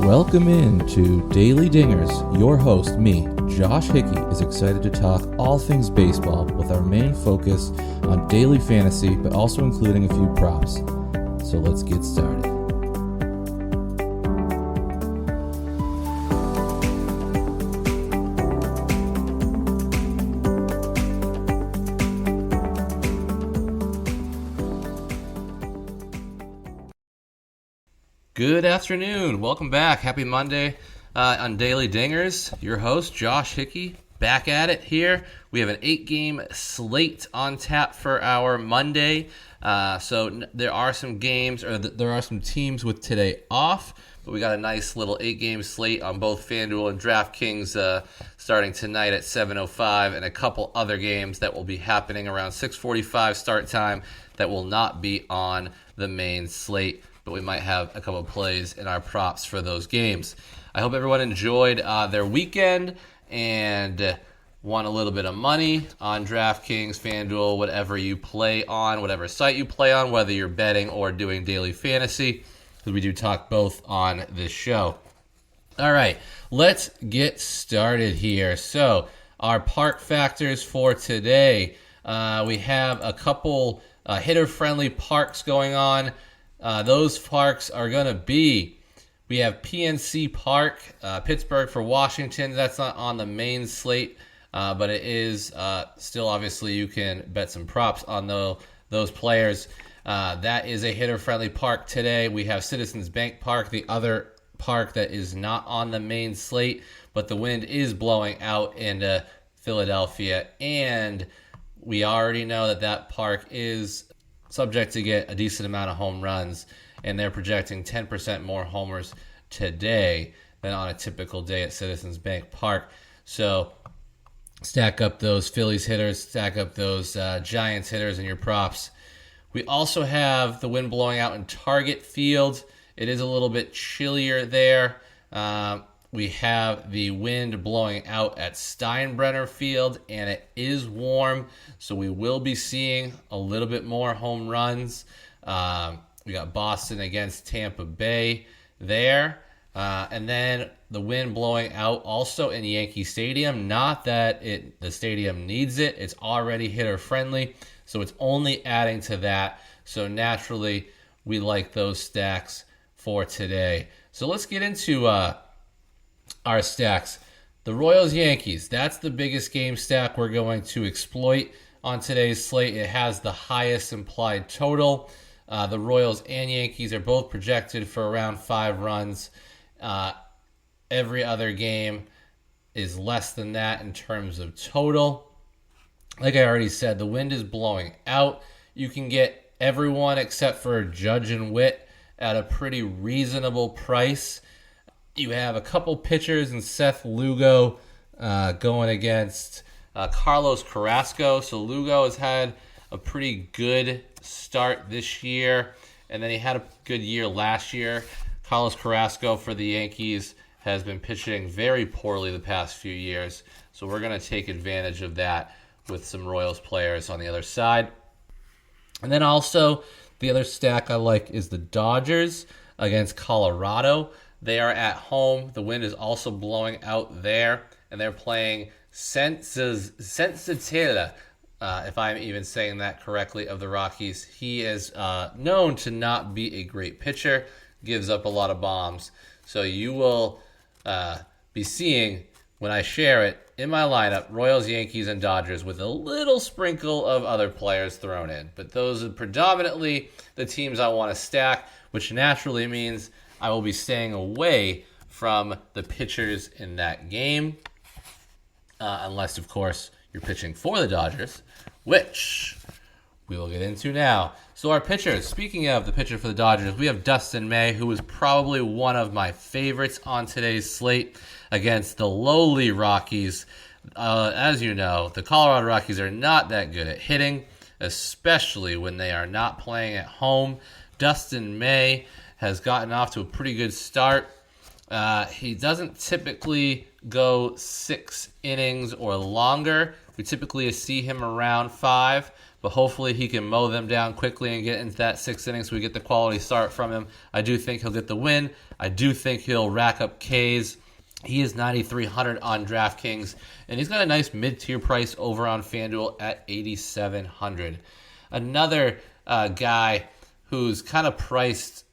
Welcome in to Daily Dingers. Your host, me, Josh Hickey, is excited to talk all things baseball with our main focus on daily fantasy, but also including a few props. So let's get started. Good afternoon. Welcome back. Happy Monday on Daily Dingers. Your host, Josh Hickey, back at it here. We have an 8-game slate on tap for our Monday. So there are some games, or there are some teams with today off, but we got a nice little 8-game slate on both FanDuel and DraftKings starting tonight at 7:05, and a couple other games that will be happening around 6:45 start time that will not be on the main slate, but we might have a couple of plays in our props for those games. I hope everyone enjoyed their weekend and won a little bit of money on DraftKings, FanDuel, whatever you play on, whatever site you play on, whether you're betting or doing daily fantasy, because we do talk both on this show. All right, let's get started here. So our park factors for today, we have a couple hitter-friendly parks going on. Those parks are going to be, we have PNC Park, Pittsburgh for Washington. That's not on the main slate, but it is still, obviously, you can bet some props on those players. That is a hitter-friendly park today. We have Citizens Bank Park, the other park that is not on the main slate, but the wind is blowing out into Philadelphia, and we already know that park is subject to get a decent amount of home runs, and they're projecting 10% more homers today than on a typical day at Citizens Bank Park. So stack up those Phillies hitters, stack up those Giants hitters in your props. We also have the wind blowing out in Target Field. It is a little bit chillier there. We have the wind blowing out at Steinbrenner Field, and it is warm, so we will be seeing a little bit more home runs. We got Boston against Tampa Bay there. And then the wind blowing out also in Yankee Stadium. Not that the stadium needs it. It's already hitter-friendly, so it's only adding to that. So naturally, we like those stacks for today. So let's get into our stacks. The Royals-Yankees, that's the biggest game stack we're going to exploit on today's slate. It has the highest implied total. The Royals and Yankees are both projected for around 5 runs. Every other game is less than that in terms of total. Like I already said, the wind is blowing out. You can get everyone except for Judge and Witt at a pretty reasonable price. You have a couple pitchers in Seth Lugo going against Carlos Carrasco. So Lugo has had a pretty good start this year, and then he had a good year last year. Carlos Carrasco for the Yankees has been pitching very poorly the past few years, so we're going to take advantage of that with some Royals players on the other side. And then also, the other stack I like is the Dodgers against Colorado. They are at home. The wind is also blowing out there, and they're playing Sensatella, if I'm even saying that correctly, of the Rockies. He is known to not be a great pitcher, gives up a lot of bombs. So you will be seeing, when I share it, in my lineup, Royals, Yankees, and Dodgers with a little sprinkle of other players thrown in. But those are predominantly the teams I want to stack, which naturally means I will be staying away from the pitchers in that game, unless, of course, you're pitching for the Dodgers, which we will get into now. So our pitchers, speaking of the pitcher for the Dodgers, we have Dustin May, who is probably one of my favorites on today's slate against the lowly Rockies. As you know, the Colorado Rockies are not that good at hitting, especially when they are not playing at home. Dustin May has gotten off to a pretty good start. He doesn't typically go 6 innings or longer. We typically see him around 5, but hopefully he can mow them down quickly and get into that 6th inning so we get the quality start from him. I do think he'll get the win. I do think he'll rack up Ks. He is 9,300 on DraftKings, and he's got a nice mid-tier price over on FanDuel at 8,700. Another guy who's kind of priced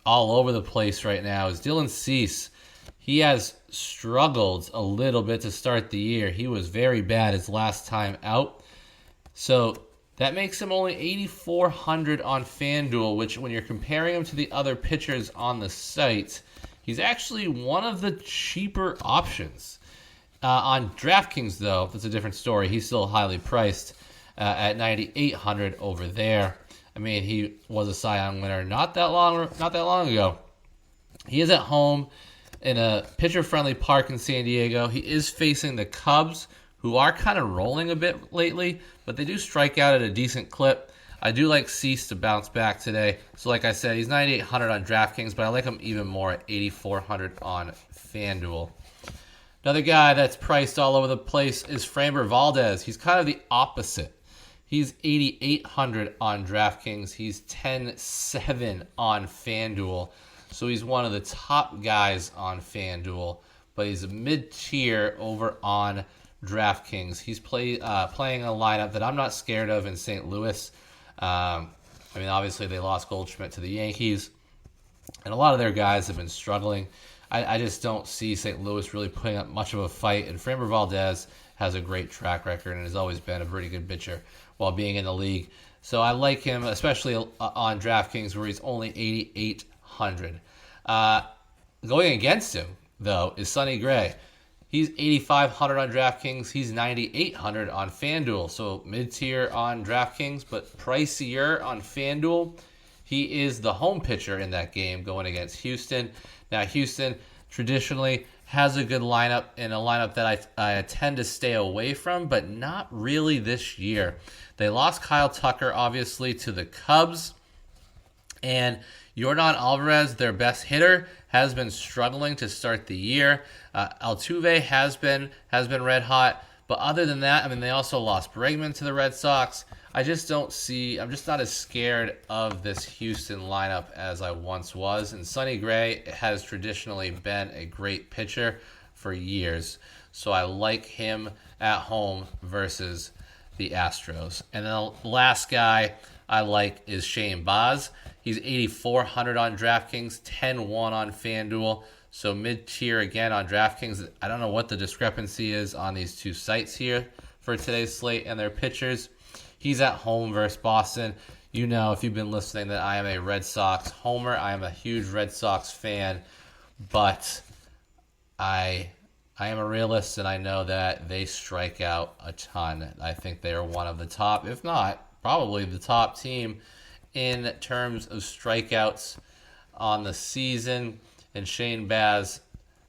all over the place right now is Dylan Cease. He has struggled a little bit to start the year. He was very bad his last time out. So that makes him only 8,400 on FanDuel, which when you're comparing him to the other pitchers on the site, he's actually one of the cheaper options. On DraftKings, though, that's a different story. He's still highly priced at 9,800 over there. I mean, he was a Cy Young winner not that long ago. He is at home in a pitcher-friendly park in San Diego. He is facing the Cubs, who are kind of rolling a bit lately, but they do strike out at a decent clip. I do like Cease to bounce back today. So like I said, he's 9,800 on DraftKings, but I like him even more at 8,400 on FanDuel. Another guy that's priced all over the place is Framber Valdez. He's kind of the opposite. He's 8,800 on DraftKings. He's 10,700 on FanDuel. So he's one of the top guys on FanDuel, but he's a mid-tier over on DraftKings. He's playing a lineup that I'm not scared of in St. Louis. I mean, obviously they lost Goldschmidt to the Yankees, and a lot of their guys have been struggling. I just don't see St. Louis really putting up much of a fight, and Framber Valdez has a great track record and has always been a pretty good pitcher while being in the league. So I like him, especially on DraftKings where he's only 8,800. Going against him, though, is Sonny Gray. He's 8,500 on DraftKings. He's 9,800 on FanDuel. So mid-tier on DraftKings, but pricier on FanDuel. He is the home pitcher in that game going against Houston. Now, Houston traditionally has a good lineup and a lineup that I tend to stay away from, but not really this year. They lost Kyle Tucker, obviously, to the Cubs. And Yordan Alvarez, their best hitter, has been struggling to start the year. Altuve has been red hot. But other than that, I mean, they also lost Bregman to the Red Sox. I'm just not as scared of this Houston lineup as I once was. And Sonny Gray has traditionally been a great pitcher for years. So I like him at home versus the Astros. And then the last guy I like is Shane Baz. He's 8,400 on DraftKings, 10-1 on FanDuel. So mid-tier again on DraftKings. I don't know what the discrepancy is on these two sites here for today's slate and their pitchers. He's at home versus Boston. You know, if you've been listening, that I am a Red Sox homer. I am a huge Red Sox fan, but I am a realist, and I know that they strike out a ton. I think they are one of the top, if not probably the top team in terms of strikeouts on the season, and Shane Baz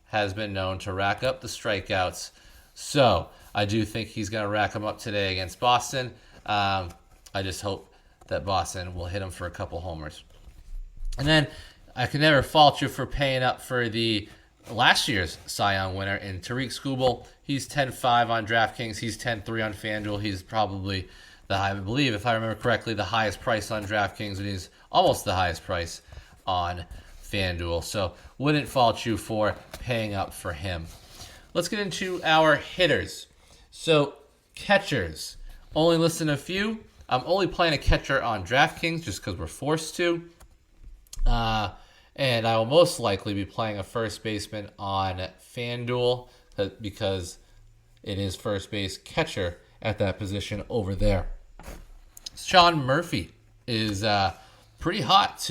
has been known to rack up the strikeouts. So I do think he's going to rack them up today against Boston. I just hope that Boston will hit him for a couple homers. And then I can never fault you for paying up for the last year's Cy Young winner in Tariq Skubal. He's 10-5 on DraftKings. He's 10-3 on FanDuel. He's probably I believe, if I remember correctly, the highest price on DraftKings, and he's almost the highest price on FanDuel. So wouldn't fault you for paying up for him. Let's get into our hitters. So catchers, only listing a few. I'm only playing a catcher on DraftKings just because we're forced to. And I will most likely be playing a first baseman on FanDuel because it is first base catcher at that position over there. Sean Murphy is pretty hot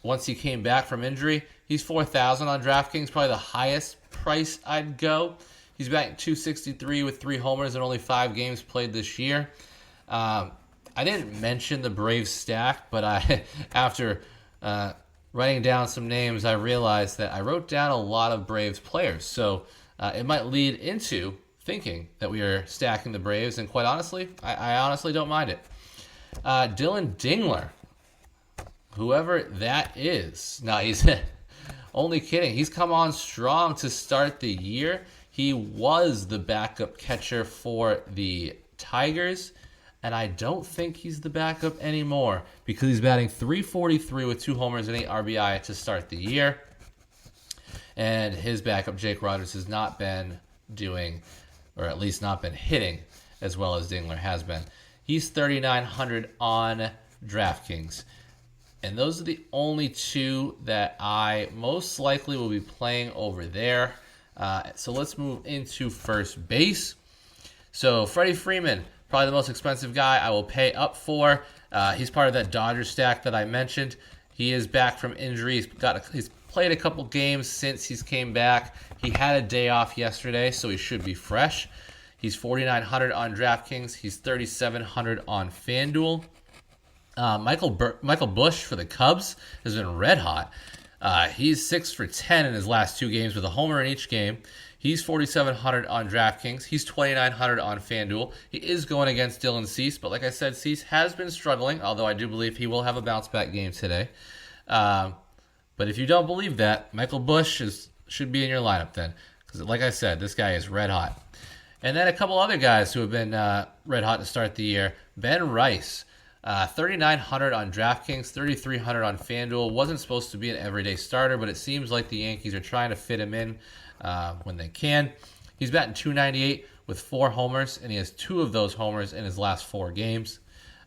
once he came back from injury. He's 4,000 on DraftKings, probably the highest price I'd go. He's batting .263 with 3 homers and only 5 games played this year. I didn't mention the Braves stack, but after writing down some names, I realized that I wrote down a lot of Braves players. So it might lead into thinking that we are stacking the Braves, and quite honestly, I honestly don't mind it. Dylan Dingler, whoever that is. No, he's only kidding. He's come on strong to start the year. He was the backup catcher for the Tigers. and I don't think he's the backup anymore because he's batting .343 with 2 homers and 8 RBI to start the year. And his backup, Jake Rogers, has not been doing, or at least not been hitting as well as Dingler has been. He's 3,900 on DraftKings. And those are the only two that I most likely will be playing over there. So let's move into first base. So Freddie Freeman, probably the most expensive guy I will pay up for. He's part of that Dodgers stack that I mentioned. He is back from injury. He's played a couple games since he's came back. He had a day off yesterday, so he should be fresh. He's 4,900 on DraftKings. He's 3,700 on FanDuel. Michael Busch for the Cubs has been red hot. He's 6 for 10 in his last 2 games with a homer in each game. He's 4,700 on DraftKings. He's 2,900 on FanDuel. He is going against Dylan Cease, but like I said, Cease has been struggling, although I do believe he will have a bounce-back game today. But if you don't believe that, Michael Busch should be in your lineup then, because like I said, this guy is red hot. And then a couple other guys who have been red hot to start the year. Ben Rice, 3,900 on DraftKings, 3,300 on FanDuel. Wasn't supposed to be an everyday starter, but it seems like the Yankees are trying to fit him in when they can. He's batting .298 with 4 homers, and he has 2 of those homers in his last 4 games.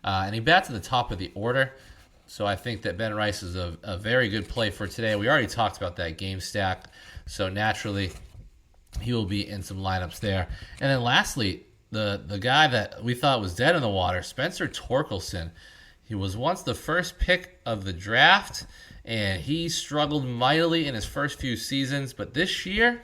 And he bats at the top of the order, so I think that Ben Rice is a very good play for today. We already talked about that game stack, so naturally he will be in some lineups there. And then lastly, the guy that we thought was dead in the water, Spencer Torkelson. He was once the first pick of the draft, and he struggled mightily in his first few seasons. But this year,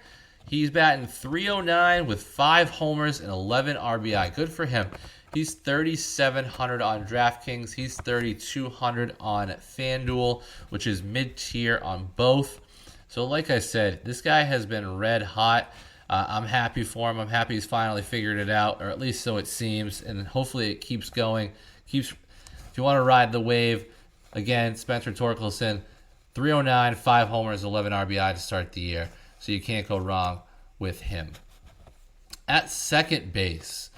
he's batting .309 with 5 homers and 11 RBI. Good for him. He's 3,700 on DraftKings. He's 3,200 on FanDuel, which is mid-tier on both. So like I said, this guy has been red hot. I'm happy for him. I'm happy he's finally figured it out, or at least so it seems, and hopefully it keeps going. If you want to ride the wave, again, Spencer Torkelson, 309, 5 homers, 11 RBI to start the year, so you can't go wrong with him. At second base,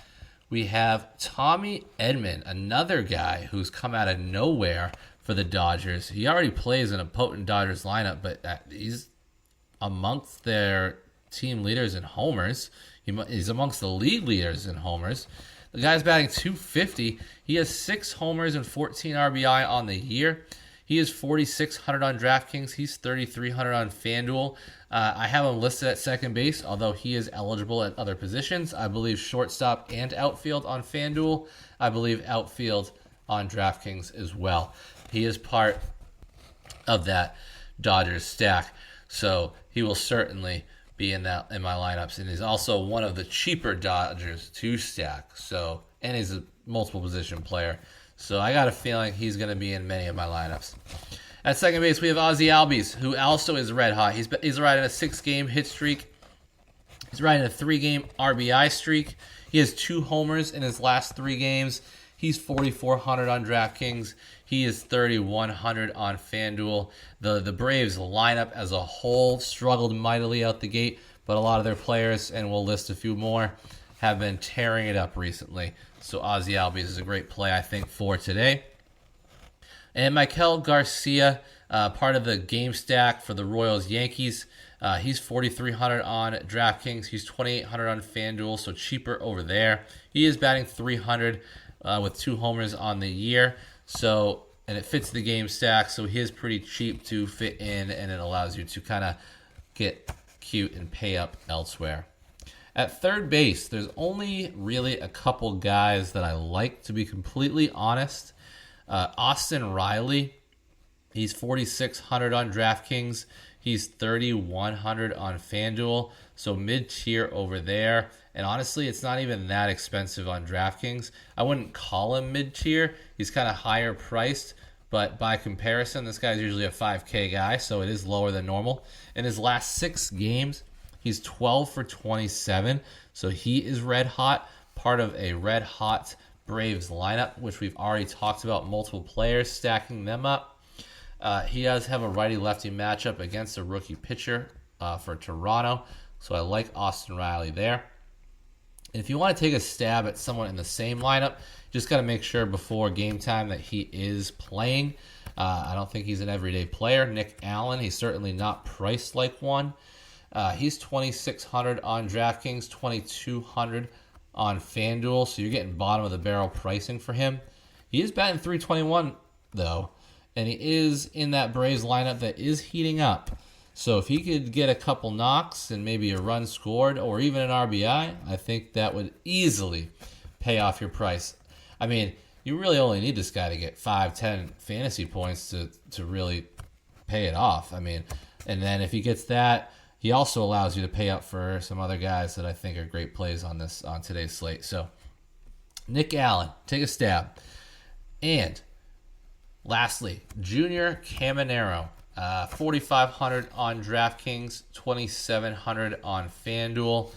we have Tommy Edman, another guy who's come out of nowhere for the Dodgers. He already plays in a potent Dodgers lineup, but he's amongst their team leaders in homers. He's amongst the league leaders in homers. The guy's batting .250. He has 6 homers and 14 RBI on the year. He is 4,600 on DraftKings. He's 3,300 on FanDuel. I have him listed at second base, although he is eligible at other positions. I believe shortstop and outfield on FanDuel. I believe outfield on DraftKings as well. He is part of that Dodgers stack, so he will certainly be in my lineups, and he's also one of the cheaper Dodgers to stack. So, and he's a multiple position player, so I got a feeling he's going to be in many of my lineups. At second base, we have Ozzie Albies, who also is red hot. He's riding a 6-game hit streak. He's riding a 3-game RBI streak. He has 2 homers in his last 3 games. He's 4,400 on DraftKings. He is 3,100 on FanDuel. The Braves lineup as a whole struggled mightily out the gate, but a lot of their players, and we'll list a few more, have been tearing it up recently. So Ozzie Albies is a great play, I think, for today. And Maikel Garcia, part of the game stack for the Royals-Yankees. He's 4,300 on DraftKings. He's 2,800 on FanDuel, so cheaper over there. He is batting .300 with 2 homers on the year. So, and it fits the game stack, so he is pretty cheap to fit in, and it allows you to kind of get cute and pay up elsewhere. At third base, there's only really a couple guys that I like, to be completely honest. Austin Riley, he's 4,600 on DraftKings. He's 3,100 on FanDuel, so mid-tier over there. And honestly, it's not even that expensive on DraftKings. I wouldn't call him mid-tier. He's kind of higher priced, but by comparison, this guy's usually a 5K guy, so it is lower than normal. In his last 6 games, he's 12 for 27, so he is red hot, part of a red hot Braves lineup, which we've already talked about, multiple players stacking them up. He does have a righty-lefty matchup against a rookie pitcher for Toronto, so I like Austin Riley there. If you want to take a stab at someone in the same lineup, just got to make sure before game time that he is playing. I don't think he's an everyday player. Nick Allen, he's certainly not priced like one. He's 2,600 on DraftKings, 2,200 on FanDuel, so you're getting bottom of the barrel pricing for him. He is batting 321 though, and he is in that Braves lineup that is heating up. So if he could get a couple knocks and maybe a run scored or even an RBI, I think that would easily pay off your price. I mean, you really only need this guy to get 5-10 fantasy points to really pay it off. I mean, and then if he gets that, he also allows you to pay up for some other guys that I think are great plays on today's slate. So Nick Allen, take a stab. And lastly, Junior Caminero, 4,500 on DraftKings, 2,700 on FanDuel.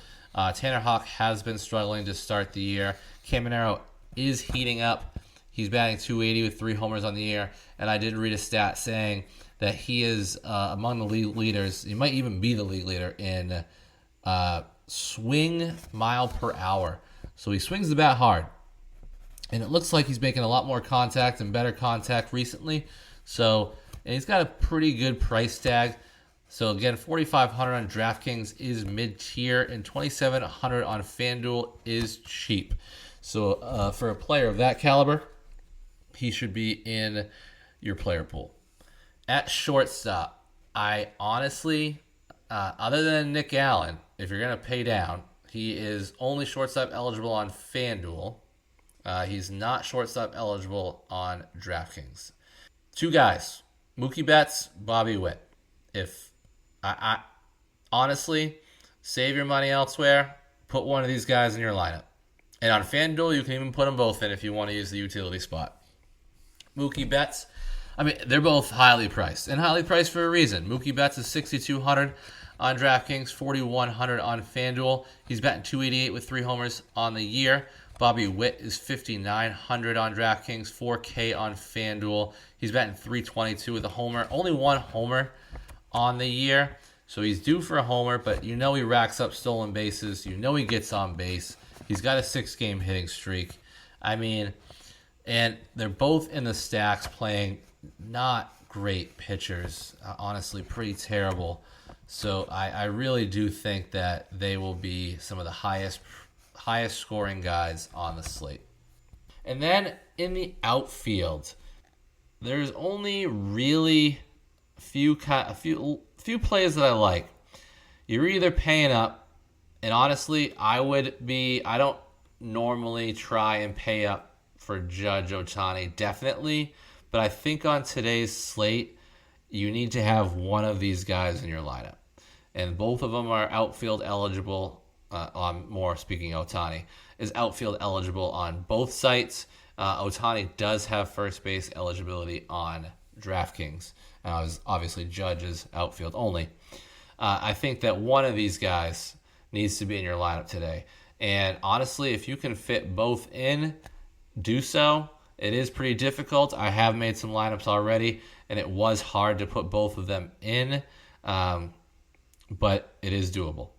Tanner Houck has been struggling to start the year. Caminero is heating up. He's batting 280 with 3 homers on the year. And I did read a stat saying that he is among the league leaders. He might even be the league leader in swing mile per hour. So he swings the bat hard. And it looks like he's making a lot more contact and better contact recently. So, and he's got a pretty good price tag. So again, 4,500 on DraftKings is mid-tier, and 2,700 on FanDuel is cheap. So for a player of that caliber, he should be in your player pool. At shortstop, I honestly, other than Nick Allen, if you're going to pay down, he is only shortstop eligible on FanDuel. He's not shortstop eligible on DraftKings. 2 guys, Mookie Betts, Bobby Witt. If I honestly, save your money elsewhere, put one of these guys in your lineup. And on FanDuel, you can even put them both in if you want to use the utility spot. Mookie Betts, I mean, they're both highly priced, and highly priced for a reason. Mookie Betts is 6,200 on DraftKings, 4,100 on FanDuel. He's batting 288 with 3 homers on the year. Bobby Witt is 5,900 on DraftKings, 4K on FanDuel. He's batting 322 with a homer, only 1 homer on the year. So he's due for a homer, but you know he racks up stolen bases. You know he gets on base. He's got a 6-game hitting streak. I mean, and they're both in the stacks playing not great pitchers. Honestly, pretty terrible. So I really do think that they will be some of the highest scoring guys on the slate. And then in the outfield, there's only really a few plays that I like. You're either paying up, and honestly, I don't normally try and pay up for Judge Ohtani, definitely, but I think on today's slate, you need to have one of these guys in your lineup. And both of them are outfield eligible. Speaking Ohtani, is outfield eligible on both sites. Ohtani does have first base eligibility on DraftKings. Obviously, Judge is outfield only. I think that one of these guys needs to be in your lineup today. And honestly, if you can fit both in, do so. It is pretty difficult. I have made some lineups already, and it was hard to put both of them in, but it is doable.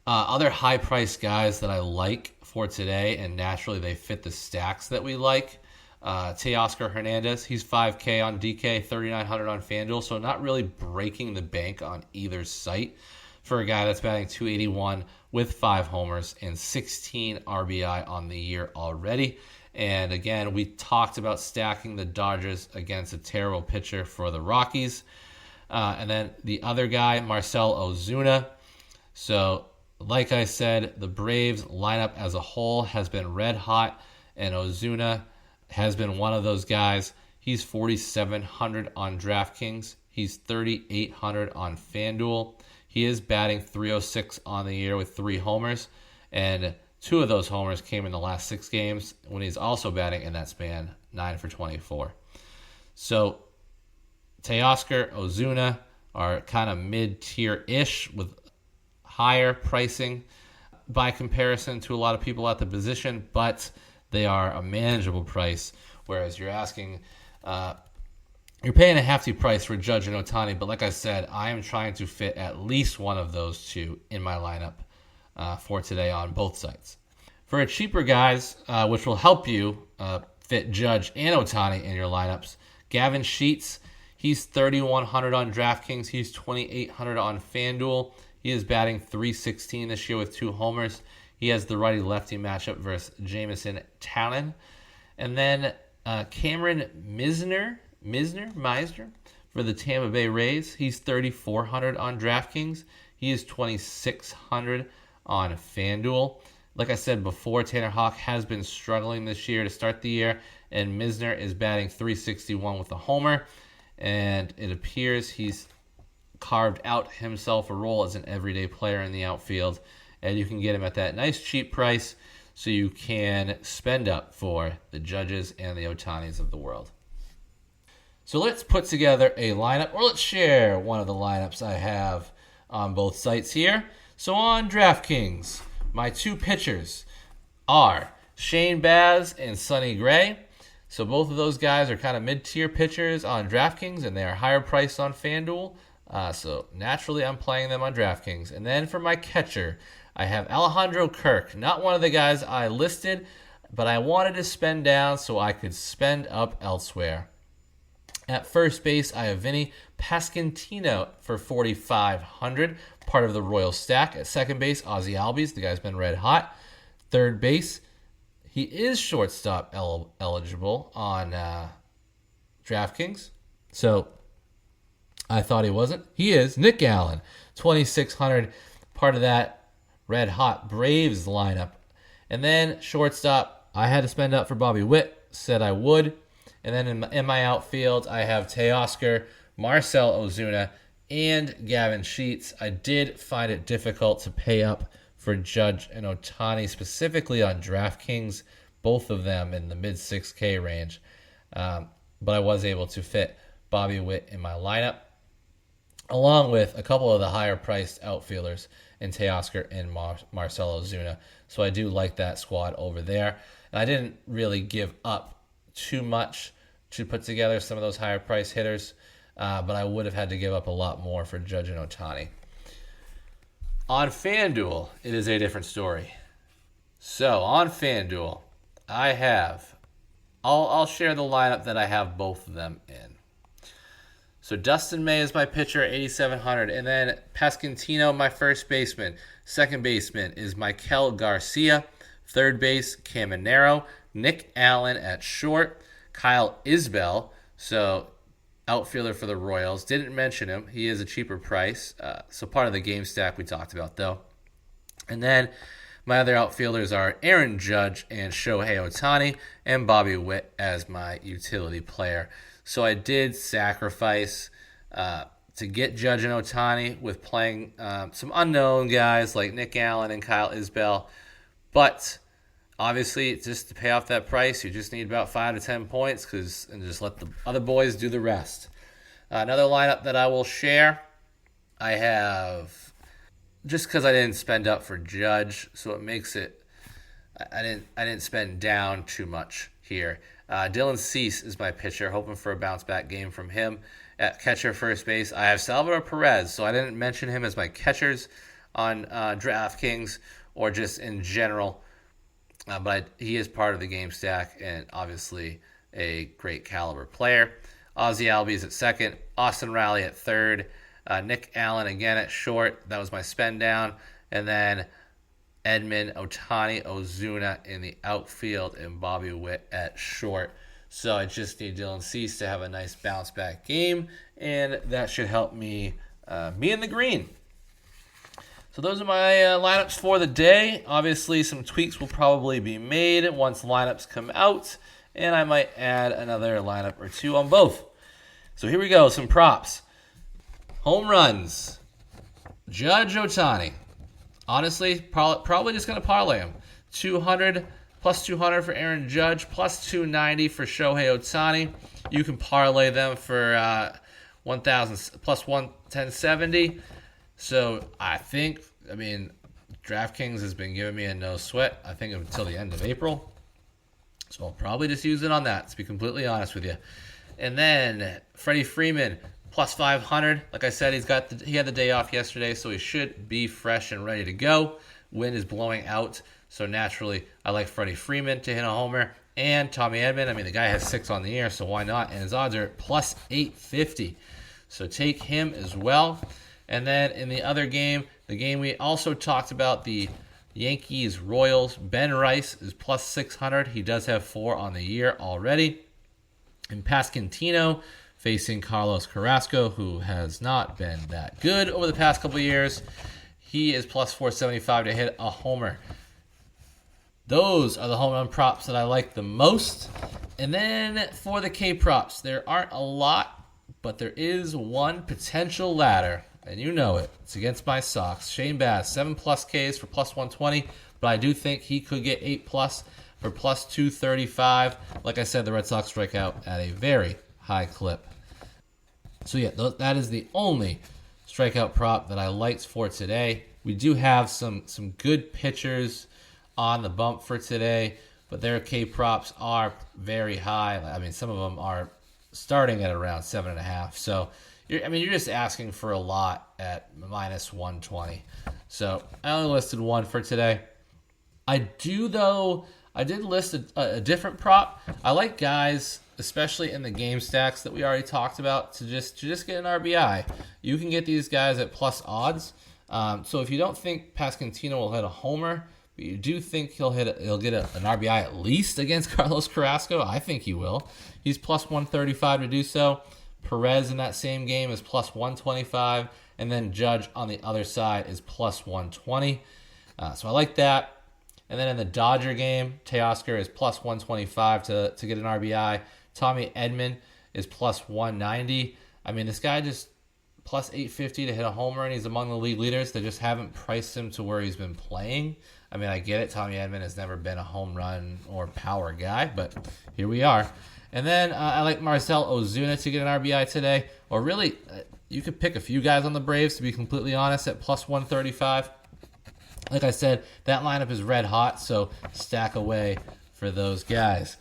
Other high-priced guys that I like for today, and naturally they fit the stacks that we like. Teoscar Hernandez, he's 5K on DK, 3,900 on FanDuel, so not really breaking the bank on either site for a guy that's batting 281 with 5 homers and 16 RBI on the year already. And again, we talked about stacking the Dodgers against a terrible pitcher for the Rockies. And then the other guy, Marcell Ozuna. So, like I said, the Braves lineup as a whole has been red hot, and Ozuna has been one of those guys. He's 4,700 on DraftKings. He's 3,800 on FanDuel. He is batting 306 on the year with 3 homers, and 2 of those homers came in the last 6 games when he's also batting in that span 9 for 24. So Teoscar, Ozuna are kind of mid-tier-ish with higher pricing by comparison to a lot of people at the position, but they are a manageable price, whereas you're paying a hefty price for Judge and Ohtani, but like I said, I am trying to fit at least one of those 2 in my lineup for today on both sites. For a cheaper guys, which will help you fit Judge and Ohtani in your lineups, Gavin Sheets, he's 3,100 on DraftKings. He's 2,800 on FanDuel. He is batting .316 this year with 2 homers. He has the righty-lefty matchup versus Jamison Talon. And then Cameron Misner for the Tampa Bay Rays. He's 3,400 on DraftKings. He is 2,600 on FanDuel. Like I said before, Tanner Houck has been struggling this year to start the year, and Misner is batting .361 with a homer, and it appears he's carved out himself a role as an everyday player in the outfield, and you can get him at that nice cheap price so you can spend up for the Judges and the Ohtanis of the world. So let's put together a lineup, or let's share one of the lineups I have on both sites here. So on DraftKings, my 2 pitchers are Shane Baz and Sonny Gray. So both of those guys are kind of mid-tier pitchers on DraftKings, and they are higher priced on FanDuel. So naturally, I'm playing them on DraftKings. And then for my catcher, I have Alejandro Kirk. Not one of the guys I listed, but I wanted to spend down so I could spend up elsewhere. At first base, I have Vinny Pasquantino for 4,500, part of the Royal stack. At second base, Ozzie Albies, the guy's been red hot. Third base, he is shortstop eligible on DraftKings. So I thought he wasn't. He is. Nick Allen, 2,600, part of that red hot Braves lineup. And then shortstop, I had to spend up for Bobby Witt, said I would. And then in my outfield, I have Teoscar, Marcell Ozuna, and Gavin Sheets. I did find it difficult to pay up for Judge and Ohtani, specifically on DraftKings, both of them in the mid-6K range. But I was able to fit Bobby Witt in my lineup, along with a couple of the higher-priced outfielders in Teoscar and Marcell Ozuna. So I do like that squad over there. And I didn't really give up too much to put together some of those higher price hitters, but I would have had to give up a lot more for Judge and Ohtani. On FanDuel, it is a different story. So on FanDuel, I have, I'll share the lineup that I have both of them in. So Dustin May is my pitcher at 8,700, and then Pasquantino, my first baseman. Second baseman is Mikel Garcia. Third base, Caminero. Nick Allen at short. Kyle Isbell, so outfielder for the Royals. Didn't mention him. He is a cheaper price. So part of the game stack we talked about, though. And then my other outfielders are Aaron Judge and Shohei Ohtani, and Bobby Witt as my utility player. So I did sacrifice to get Judge and Ohtani with playing some unknown guys like Nick Allen and Kyle Isbell. But obviously, just to pay off that price, you just need about 5 to 10 points and just let the other boys do the rest. Another lineup that I will share, I have, just because I didn't spend up for Judge, so it makes it, I didn't spend down too much here. Dylan Cease is my pitcher, hoping for a bounce-back game from him. At catcher, first base, I have Salvador Perez, so I didn't mention him as my catchers on DraftKings or just in general. But he is part of the game stack and obviously a great caliber player. Ozzie Albies at second, Austin Riley at third, Nick Allen again at short. That was my spend down. And then Edman, Ohtani, Ozuna in the outfield, and Bobby Witt at short. So I just need Dylan Cease to have a nice bounce back game, and that should help me be in the green. So those are my lineups for the day. Obviously, some tweaks will probably be made once lineups come out, and I might add another lineup or two on both. So here we go, some props. Home runs. Judge Ohtani. Honestly, probably just going to parlay him. 200 plus 200 for Aaron Judge, plus 290 for Shohei Ohtani. You can parlay them for 1,000 plus 11070. So DraftKings has been giving me a no sweat, I think, until the end of April. So I'll probably just use it on that, to be completely honest with you. And then Freddie Freeman, plus 500. Like I said, he had the day off yesterday, so he should be fresh and ready to go. Wind is blowing out, so naturally I like Freddie Freeman to hit a homer and Tommy Edman. I mean, the guy has 6 on the year, so why not? And his odds are plus 850. So take him as well. And then in the other game, the game we also talked about, the Yankees-Royals, Ben Rice is plus 600. He does have 4 on the year already. And Pasquantino facing Carlos Carrasco, who has not been that good over the past couple of years. He is plus 475 to hit a homer. Those are the home run props that I like the most. And then for the K props, there aren't a lot, but there is one potential ladder, and you know it. It's against my Sox. Shane Baz, 7+ Ks for plus 120, but I do think he could get 8+ for plus 235. Like I said, the Red Sox strike out at a very high clip. So yeah, that is the only strikeout prop that I liked for today. We do have some good pitchers on the bump for today, but their K props are very high. I mean, some of them are starting at around 7.5. So you're just asking for a lot at minus 120. So I only listed one for today. I did list a different prop. I like guys, especially in the game stacks that we already talked about, to just get an RBI. You can get these guys at plus odds. So if you don't think Pasquantino will hit a homer, but you do think he'll get an RBI at least against Carlos Carrasco, I think he will. He's plus 135 to do so. Perez in that same game is plus 125, and then Judge on the other side is plus 120. So I like that. And then in the Dodger game, Teoscar is plus 125 to get an RBI. Tommy Edman is plus 190. I mean, this guy just plus 850 to hit a homer, and he's among the league leaders. They just haven't priced him to where he's been playing. I mean, I get it. Tommy Edman has never been a home run or power guy, but here we are. And then I like Marcell Ozuna to get an RBI today. Or really, you could pick a few guys on the Braves, to be completely honest, at plus 135. Like I said, that lineup is red hot, so stack away for those guys.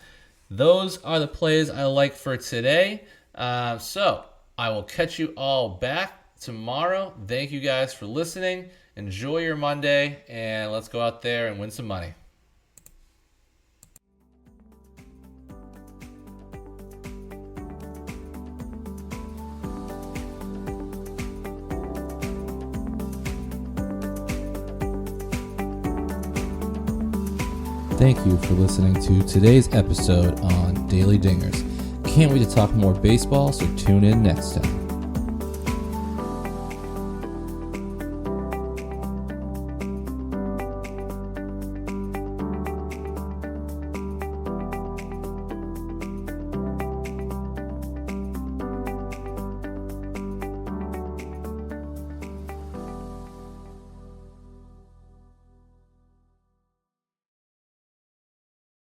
Those are the plays I like for today. So I will catch you all back tomorrow. Thank you guys for listening. Enjoy your Monday, and let's go out there and win some money. Thank you for listening to today's episode on Daily Dingers. Can't wait to talk more baseball, so tune in next time.